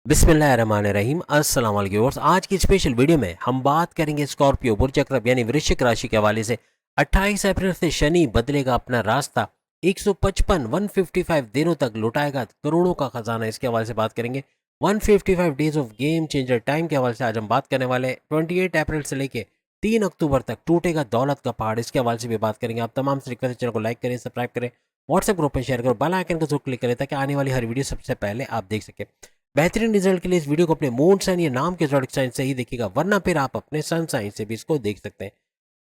बिस्मिल्लाहिर्रहमानिर्रहीम। अस्सलाम वालेकुम व्यूअर्स। आज की स्पेशल वीडियो में हम बात करेंगे स्कॉर्पियो बुर्ज अकरब यानी वृश्चिक राशि के हवाले से 28 अप्रैल से शनि बदलेगा अपना रास्ता। 155 दिनों तक लुटाएगा करोड़ों का खजाना। इसके हवाले से बात करेंगे। 155 days of game changer time के हवाले से आज हम बात करने वाले हैं। 28 अप्रैल से लेके 3 अक्टूबर तक टूटेगा दौलत का पहाड़। इसके हवाले से भी बात करेंगे। आप तमाम से रिक्वेस्ट चैनल को लाइक करें, सब्सक्राइब करें, व्हाट्सएप ग्रुप में शेयर करो, बेल आइकन को जरूर क्लिक करें ताकि आने वाली हर वीडियो सबसे पहले आप देख सकें। बेहतरीन रिजल्ट के लिए इस वीडियो को अपने मून साइन या नाम के जोड़क साइन से ही देखिएगा, वरना फिर आप अपने सन साइन से भी इसको देख सकते हैं।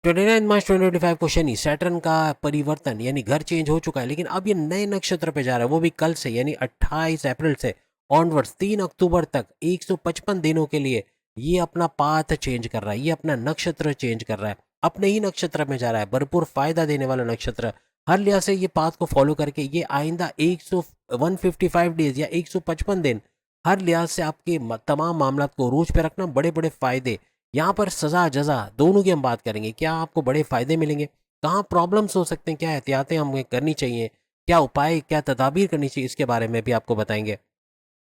29 मार्च 2025 को शनि सैटर्न का परिवर्तन यानी घर चेंज हो चुका है, लेकिन अब ये नए नक्षत्र पे जा रहा है, वो भी कल से यानी 28 अप्रैल से ऑनवर्ड्स 3 अक्टूबर तक 155 दिनों के लिए ये अपना पाथ चेंज कर रहा है, ये अपना नक्षत्र चेंज कर रहा है, अपने ही नक्षत्र में जा रहा है। भरपूर फायदा देने वाला नक्षत्र। हर लिहाज से ये पाथ को फॉलो करके ये आइंदा 155 डेज या 155 दिन हर लिहाज से आपके तमाम मामला को रूज पे रखना, बड़े बड़े फायदे। यहाँ पर सजा जजा दोनों की हम बात करेंगे। क्या आपको बड़े फायदे मिलेंगे, कहाँ प्रॉब्लम्स हो सकते हैं, क्या एहतियातें हमें करनी चाहिए, क्या उपाय, क्या तदाबीर करनी चाहिए, इसके बारे में भी आपको बताएंगे।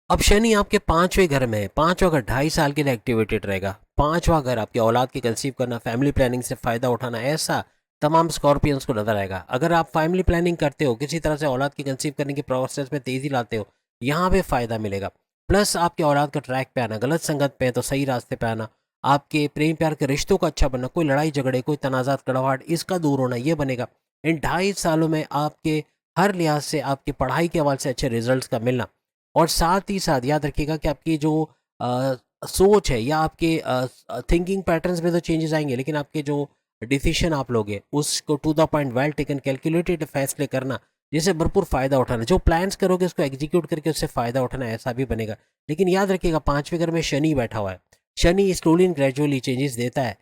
अब शनि आपके पांचवें घर में है। पांचवा घर 2.5 साल के लिए एक्टिवेटेड रहेगा। पांचवा घर आपकी औलाद की कंसीव करना, फैमिली प्लानिंग से फायदा उठाना, ऐसा तमाम स्कॉर्पियंस को नजर आएगा। अगर आप फैमिली प्लानिंग करते हो, किसी तरह से औलाद की कंसीव करने की प्रोसेस में तेजी लाते हो, यहाँ पे फायदा मिलेगा। प्लस आपके औलाद का ट्रैक पे आना, गलत संगत पे है तो सही रास्ते पे आना, आपके प्रेम प्यार के रिश्तों का अच्छा बनना, कोई लड़ाई झगड़े, कोई तनाजात कड़वाहट, इसका दूर होना, ये बनेगा। इन 2.5 सालों में आपके हर लिहाज से आपकी पढ़ाई के हवाले से अच्छे रिजल्ट्स का मिलना। और साथ ही साथ याद रखिएगा कि आपकी जो सोच है या आपके थिंकिंग पैटर्न्स में तो चेंजेस आएंगे, लेकिन आपके जो डिसीजन आप लोगे उसको to the point, well taken, calculated फैसले करना, जिससे भरपूर फायदा उठाना। जो प्लान्स करोगे उसको एग्जीक्यूट करके उससे फायदा उठाना, ऐसा भी बनेगा। लेकिन याद रखिएगा पांचवें घर में शनि बैठा हुआ है। Shani slowly and gradually changes देता है,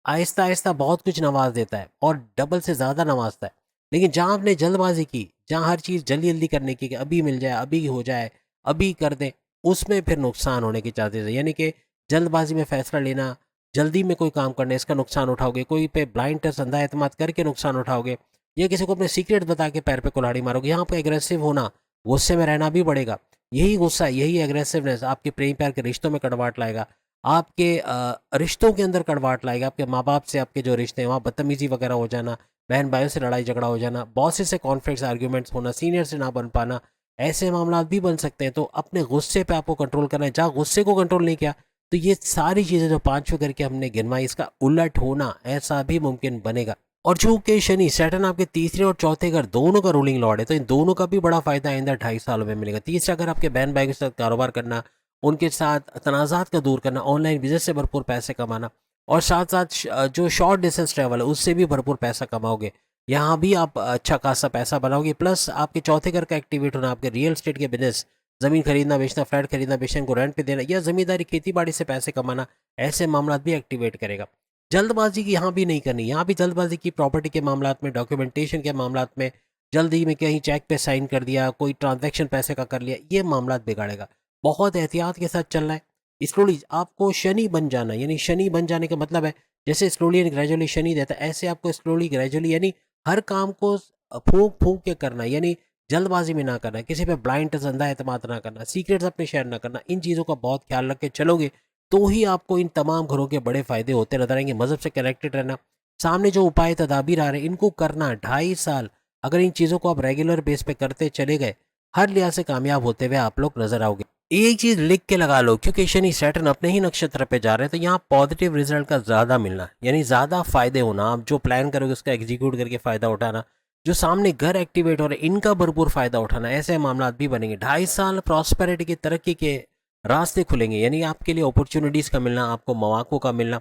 आहिस्ता आहिस्ता बहुत कुछ नवाज देता है और डबल से ज़्यादा नवाजता है। लेकिन जहाँ आपने जल्दबाजी की, जहाँ हर चीज़ जल्दी जल्दी करने की, कि अभी मिल जाए, अभी हो जाए, अभी कर दें, उसमें फिर नुकसान होने की चांसेस है। यानी कि जल्दबाजी में फैसला लेना, जल्दी में कोई काम करना, इसका नुकसान उठाओगे। कोई पे ब्लाइंड ट्रस्ट, अंधा एतमाद करके नुकसान उठाओगे, या किसी को अपने सीक्रेट बता के पैर पे कुल्हाड़ी मारोगे। यहाँ पे एग्रेसिव होना, गुस्से में रहना भी पड़ेगा। यही गुस्सा, यही एग्रेसिवनेस आपके प्रेम प्यार के रिश्तों में कड़वाहट लाएगा, आपके रिश्तों के अंदर कड़वाहट लाएगा। आपके माँ बाप से आपके जो रिश्ते हैं वहाँ बदतमीजी वगैरह हो जाना, बहन भाइयों से लड़ाई झगड़ा हो जाना, बॉसेस से कॉन्फ्लिक्ट्स आर्ग्यूमेंट्स होना, सीनियर से ना बन पाना, ऐसे मामला भी बन सकते हैं। तो अपने गुस्से पे आपको कंट्रोल करना है। जहाँ गुस्से को कंट्रोल नहीं किया तो ये सारी चीज़ें जो पांचवें करके हमने गिनवाई, इसका उलट होना ऐसा भी मुमकिन बनेगा। और चूंकि शनि सैटर्न आपके तीसरे और चौथे घर दोनों का रूलिंग लॉर्ड है, तो इन दोनों का भी बड़ा फायदा आइंदा 2.5 सालों में मिलेगा। तीसरा घर आपके बहन भाई के साथ कारोबार करना, उनके साथ तनाज़ात का दूर करना, ऑनलाइन बिजनेस से भरपूर पैसे कमाना, और साथ साथ जो शॉर्ट डिस्टेंस ट्रैवल है उससे भी भरपूर पैसा कमाओगे। यहाँ भी आप अच्छा खासा पैसा बनाओगे। प्लस आपके चौथे घर का एक्टिवेट होना, आपके रियल स्टेट के बिजनेस, ज़मीन खरीदना बेचना, फ्लैट खरीदना बेचना, को रेंट पे देना, या ज़मींदारी खेती बाड़ी से पैसे कमाना, ऐसे मामला भी एक्टिवेट करेगा। जल्दबाजी की यहाँ भी नहीं करनी। यहाँ भी जल्दबाजी की प्रॉपर्टी के मामला में, डॉक्यूमेंटेशन के मामला में, जल्दी में कहीं चेक पे साइन कर दिया, कोई ट्रांजैक्शन पैसे का कर लिया, ये मामला बिगाड़ेगा। बहुत एहतियात के साथ चलना है। स्लोली आपको शनि बन जाना, यानी शनि बन जाने का मतलब है जैसे स्लोली एंड ग्रेजुअली शनि देता है, ऐसे आपको स्लोली ग्रेजुअली यानी हर काम को फूंक फूंक के करना, यानी जल्दबाजी में ना करना, किसी पे ब्लाइंड अंधा एतमाद ना करना, सीक्रेट्स अपने शेयर ना करना। इन चीज़ों का बहुत ख्याल रख के चलोगे तो ही आपको इन तमाम घरों के बड़े फायदे होते नजर आएंगे। मजहब से कनेक्टेड रहना, सामने जो उपाय तदाबीर आ रहे हैं इनको करना। 2.5 साल अगर इन चीज़ों को आप रेगुलर बेस पे करते चले गए, हर लिहाज से कामयाब होते हुए आप लोग नजर आओगे। एक चीज लिख के लगा लो, क्योंकि शनि सैटर्न अपने ही नक्षत्र पे जा रहे हैं, तो यहाँ पॉजिटिव रिजल्ट का ज्यादा मिलना, यानी ज्यादा फायदे होना। आप जो प्लान करोगे उसका एग्जीक्यूट करके फायदा उठाना, जो सामने घर एक्टिवेट हो रहे हैं इनका भरपूर फायदा उठाना, ऐसे मामला भी बनेंगे। 2.5 साल प्रॉस्पेरिटी की, तरक्की के रास्ते खुलेंगे, यानी आपके लिए अपॉर्चुनिटीज का मिलना, आपको मौक़ों का मिलना।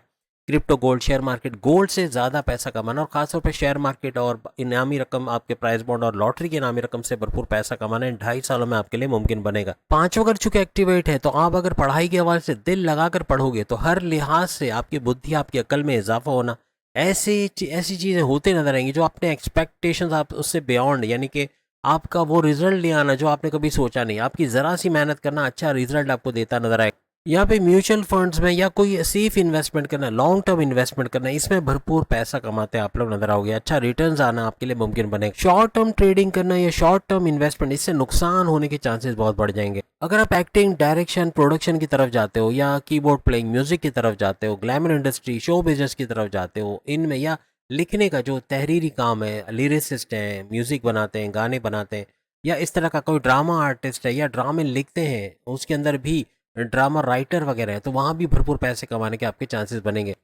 Crypto, gold, share market, gold से ज़्यादा पैसा कमाना, और खासतौर पर शेयर मार्केट और इनामी रकम, आपके प्राइस बॉन्ड और लॉटरी की इनामी रकम से भरपूर पैसा कमाना इन 2.5 सालों में आपके लिए मुमकिन बनेगा। पांचों अगर चूंकि एक्टिवेट है, तो आप अगर पढ़ाई के हवाले से दिल लगाकर पढ़ोगे तो हर लिहाज से आपकी बुद्धि, आपकी अकल में इजाफा होना, ऐसी चीज़ें होते नजर आएंगी जो अपने एक्सपेक्टेशंस आप उससे बियॉन्ड, यानी कि आपका वो रिजल्ट ले आना जो आपने कभी सोचा नहीं। आपकी ज़रा सी मेहनत करना अच्छा रिजल्ट आपको देता नजर आएगा। यहाँ पे म्यूचुअल फंड्स में या कोई सेफ इन्वेस्टमेंट करना, लॉन्ग टर्म इन्वेस्टमेंट करना, इसमें भरपूर पैसा कमाते हैं आप लोग नजर आओगे, अच्छा रिटर्न्स आना आपके लिए मुमकिन बनेगा। शॉर्ट टर्म ट्रेडिंग करना या शॉर्ट टर्म इन्वेस्टमेंट, इससे नुकसान होने के चांसेस बहुत बढ़ जाएंगे। अगर आप एक्टिंग, डायरेक्शन, प्रोडक्शन की तरफ जाते हो या कीबोर्ड प्लेइंग, म्यूजिक की तरफ जाते हो, ग्लैमर इंडस्ट्री, शो बिजनेस की तरफ जाते हो, इनमें या लिखने का जो तहरीरी काम है, लिरिसिस्ट हैं, म्यूजिक बनाते हैं, गाने बनाते हैं, या इस तरह का कोई ड्रामा आर्टिस्ट है या ड्रामे लिखते हैं, उसके अंदर भी ड्रामा राइटर वगैरह है, तो वहाँ भी भरपूर पैसे कमाने के आपके चांसेस बनेंगे।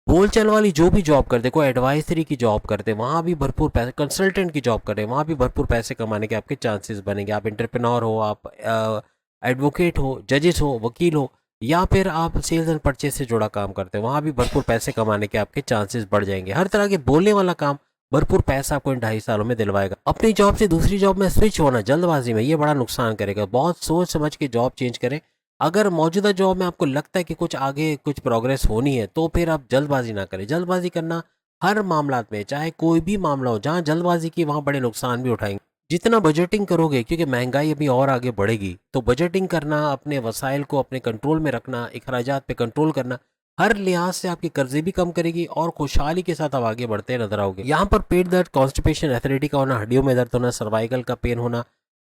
बोलचाल वाली जो भी जॉब करते, कोई एडवाइजरी की जॉब करते, वहाँ भी भरपूर पैसे, कंसल्टेंट की जॉब कर रहे हैं, वहाँ भी भरपूर पैसे कमाने के आपके चांसेस बनेंगे। आप एंटरप्रेन्योर हो, आप एडवोकेट हो, जजेस हो, वकील हो, या फिर आप सेल्स एंड परचेज से जुड़ा काम करते हैं, वहाँ भी भरपूर पैसे कमाने के आपके चांसेस बढ़ जाएंगे। हर तरह के बोलने वाला काम भरपूर पैसा आपको इन 2.5 सालों में दिलवाएगा। अपनी जॉब से दूसरी जॉब में स्विच होना जल्दबाजी में, ये बड़ा नुकसान करेगा। बहुत सोच समझ के जॉब चेंज करें। अगर मौजूदा जॉब में आपको लगता है कि कुछ आगे कुछ प्रोग्रेस होनी है, तो फिर आप जल्दबाजी ना करें। जल्दबाजी करना हर मामलात में, चाहे कोई भी मामला हो, जहाँ जल्दबाजी की वहाँ बड़े नुकसान भी उठाएंगे। जितना बजटिंग करोगे, क्योंकि महंगाई अभी और आगे बढ़ेगी, तो बजटिंग करना, अपने वसाइल को अपने कंट्रोल में रखना, अखराजात पे कंट्रोल करना, हर लिहाज से आपके कर्जे भी कम करेगी और खुशहाली के साथ आप आगे बढ़ते नजर आओगे। यहाँ पर पेट दर्द, कॉन्स्टिपेशन, एसिडिटी का होना, हड्डियों में दर्द होना, सर्वाइकल का पेन होना,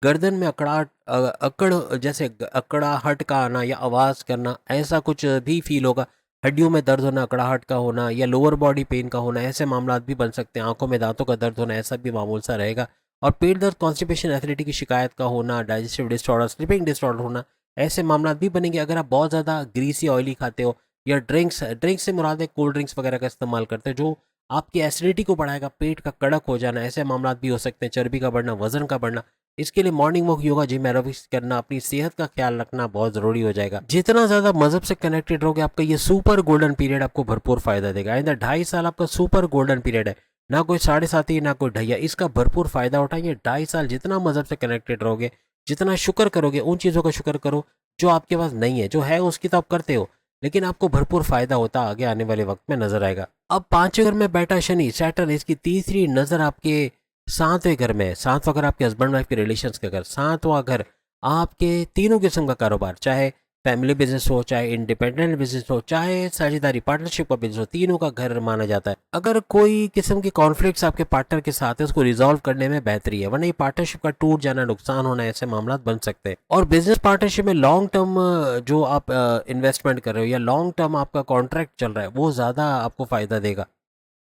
गर्दन में अकड़ जैसे अकड़ाहट का आना या आवाज़ करना, ऐसा कुछ भी फील होगा। हड्डियों में दर्द होना, अकड़ाहट का होना या लोअर बॉडी पेन का होना, ऐसे मामला भी बन सकते हैं। आंखों में दांतों का दर्द होना, ऐसा भी मामूल सा रहेगा। और पेट दर्द, कॉन्स्टिपेशन, एसिडिटी की शिकायत का होना, डाइजेस्टिव डिसऑर्डर, स्लीपिंग डिसऑर्डर होना, ऐसे मामला भी बनेंगे। अगर आप बहुत ज़्यादा ग्रीसी ऑयली खाते हो या ड्रिंक्स से मुराद है कोल्ड ड्रिंक्स वगैरह का इस्तेमाल करते हो, जो आपकी एसिडिटी को बढ़ाएगा, पेट का कड़क हो जाना, ऐसे मामला भी हो सकते हैं। चर्बी का बढ़ना, वजन का बढ़ना, इसके लिए morning walk, yoga, gym, aerobics करना, अपनी सेहत का ख्याल रखना बहुत जरूरी हो जाएगा। जितना ज्यादा मजहब से कनेक्टेड रहोगे, आपका ये सुपर गोल्डन पीरियड आपको भरपूर फायदा देगा। आइंदा 2.5 साल आपका सुपर गोल्डन पीरियड है, ना कोई 7.5 ना कोई ढैया, इसका भरपूर फायदा उठाइए। 2.5 साल जितना मजहब से कनेक्टेड रहोगे, जितना शुक्र करोगे, उन चीजों का शुक्र करो जो आपके पास नहीं है। जो है उसकी तो आप करते हो, लेकिन आपको भरपूर फायदा होता आगे आने वाले वक्त में नजर आएगा। अब 5वें घर में बैठा शनि, सैटर्न, इसकी तीसरी नजर आपके 7वें घर में है। 7वां घर आपके हस्बैंड वाइफ के रिलेशंस का घर। 7वां घर आपके तीनों किस्म का कारोबार, चाहे फैमिली बिजनेस हो, चाहे इंडिपेंडेंट बिजनेस हो, चाहे साझेदारी पार्टनरशिप का बिजनेस हो, तीनों का घर माना जाता है। अगर कोई किस्म के कॉन्फ्लिक्ट्स आपके पार्टनर के साथ है, उसको रिजॉल्व करने में बेहतरी है, वरना ये पार्टनरशिप का टूट जाना, नुकसान होना, ऐसे मामला बन सकते हैं। और बिजनेस पार्टनरशिप में लॉन्ग टर्म जो आप इन्वेस्टमेंट कर रहे हो या लॉन्ग टर्म आपका कॉन्ट्रैक्ट चल रहा है, वो ज़्यादा आपको फायदा देगा।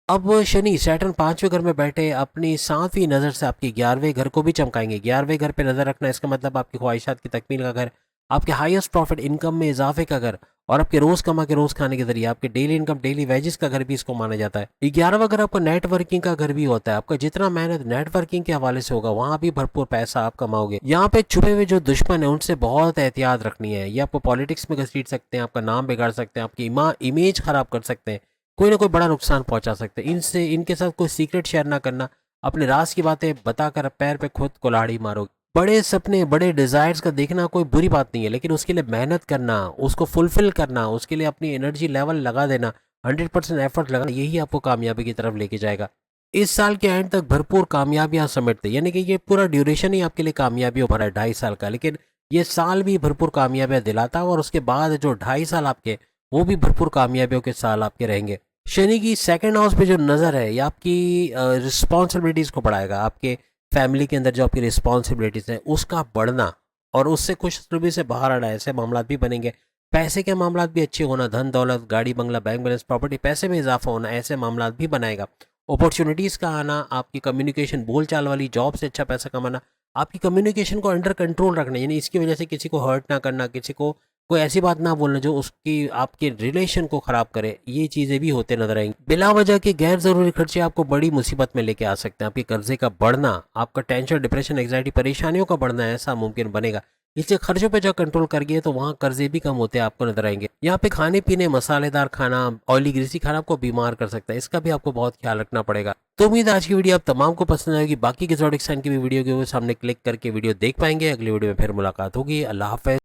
अब शनि सैटर्न 5वें घर में बैठे अपनी 7वीं नज़र से आपके 11वें घर को भी चमकाएंगे। 11वें घर पे नज़र रखना, इसका मतलब आपकी ख्वाहिशात की तकमील का घर, आपके हाईएस्ट प्रॉफिट इनकम में इजाफे का घर, और आपके रोज कमा के रोज खाने के जरिए आपके डेली इनकम, डेली वेजेस का घर भी इसको माना जाता है। 11वां घर आपका नेटवर्किंग का घर भी होता है। आपका जितना मेहनत नेटवर्किंग के हवाले से होगा, वहां भी भरपूर पैसा आप कमाओगे। यहाँ पे छुपे हुए जो दुश्मन है, उनसे बहुत एहतियात रखनी है। ये आपको पॉलिटिक्स में घसीट सकते हैं, आपका नाम बिगाड़ सकते हैं, आपकी इमेज खराब कर सकते हैं, कोई ना कोई बड़ा नुकसान पहुंचा सकते हैं। इनके साथ कोई सीक्रेट शेयर ना करना। अपने राज की बातें बताकर पैर पे खुद कुल्हाड़ी मारोगे। बड़े सपने, बड़े डिजायर्स का देखना कोई बुरी बात नहीं है, लेकिन उसके लिए मेहनत करना, उसको फुलफिल करना, उसके लिए अपनी एनर्जी लेवल लगा देना, 100% एफर्ट लगाना, यही आपको कामयाबी की तरफ लेके जाएगा। इस साल के एंड तक भरपूर कामयाबियां समेटते, यानी कि ये पूरा ड्यूरेशन ही आपके लिए कामयाबी भरा है 2.5 साल का, लेकिन ये साल भी भरपूर कामयाबियां दिलाता है। और उसके बाद जो 2.5 साल आपके, वो भी भरपूर कामयाबियों के साल आपके रहेंगे। शनि की सेकंड हाउस पे जो नज़र है, ये आपकी रिस्पॉन्सिबिलिटीज़ को बढ़ाएगा। आपके फैमिली के अंदर जो आपकी रिस्पॉन्सिबिलिटीज़ हैं, उसका बढ़ना और उससे खुशरूबी से बाहर आना, ऐसे मामला भी बनेंगे। पैसे के मामला भी अच्छे होना, धन दौलत, गाड़ी बंगला, बैंक बैलेंस, प्रॉपर्टी, पैसे में इजाफा होना, ऐसे मामला भी बनाएगा। अपॉर्चुनिटीज़ का आना, आपकी कम्युनिकेशन, बोलचाल वाली जॉब से अच्छा पैसा कमाना, आपकी कम्युनिकेशन को अंडर कंट्रोल रखना, यानी इसकी वजह से किसी को हर्ट ना करना, किसी को कोई ऐसी बात ना बोलना जो उसकी आपके रिलेशन को खराब करे, ये चीजें भी होते नजर आएंगी। बिला वजह के गैर जरूरी खर्चे आपको बड़ी मुसीबत में लेके आ सकते हैं। आपके कर्जे का बढ़ना, आपका टेंशन, डिप्रेशन, एंग्जाइटी, परेशानियों का बढ़ना, ऐसा मुमकिन बनेगा। इसलिए खर्चों पे जब कंट्रोल कर गए, तो वहाँ कर्जे भी कम होते आपको नजर आएंगे। यहाँ पे खाने पीने, मसालेदार खाना, ऑयली ग्रीसी खाना आपको बीमार कर सकता है, इसका भी आपको बहुत ख्याल रखना पड़ेगा। तो उम्मीद है आज की वीडियो आप तमाम को पसंद आएगी। बाकी के ज़ोडिक साइन की भी वीडियो के सामने क्लिक करके वीडियो देख पाएंगे। अगली वीडियो में फिर मुलाकात होगी। अल्लाह हाफ़िज़।